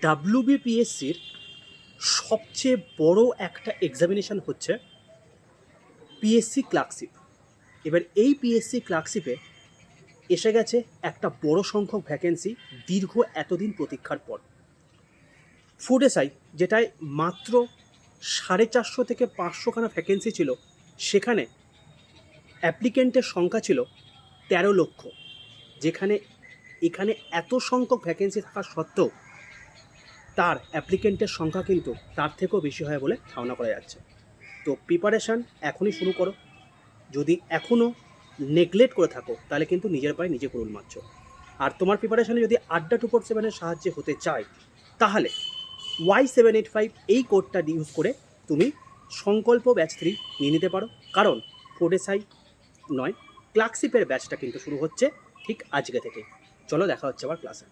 ডাব্লিউবিপিএসসির সবচেয়ে বড় একটা এক্সামিনেশান হচ্ছে পিএসসি ক্লার্কশিপ। এবার এই পিএসসি ক্লার্কশিপে এসে গেছে একটা বড় সংখ্যক ভ্যাকেন্সি দীর্ঘ এতদিন প্রতীক্ষার পর। ফুড এসআই যেটায় মাত্র 450 থেকে 500খানা ভ্যাকেন্সি ছিল, সেখানে অ্যাপ্লিকেন্টের সংখ্যা ছিল 13 লক্ষ। যেখানে এখানে এত সংখ্যক ভ্যাকেন্সি থাকা সত্ত্বেও তার অ্যাপ্লিকেন্টের সংখ্যা কিন্তু তার থেকেও বেশি হয় বলে ধারণা করা যাচ্ছে। তো প্রিপারেশান এখনই শুরু করো। যদি এখনও নেগলেক্ট করে থাকো তাহলে কিন্তু নিজের পায়ে নিজে কুড়ুল মারছো। আর তোমার প্রিপারেশানে যদি আড্ডা 247-এর সাহায্যে হতে চায় তাহলে Y785 এই কোডটা ইউজ করে তুমি সংকল্প ব্যাচ 3 নিয়ে নিতে পারো। কারণ ফুড এসআই নয়, ক্লার্কশিপের ব্যাচটা কিন্তু শুরু হচ্ছে ঠিক আজকে থেকে। চলো দেখা হচ্ছে আবার ক্লাসে।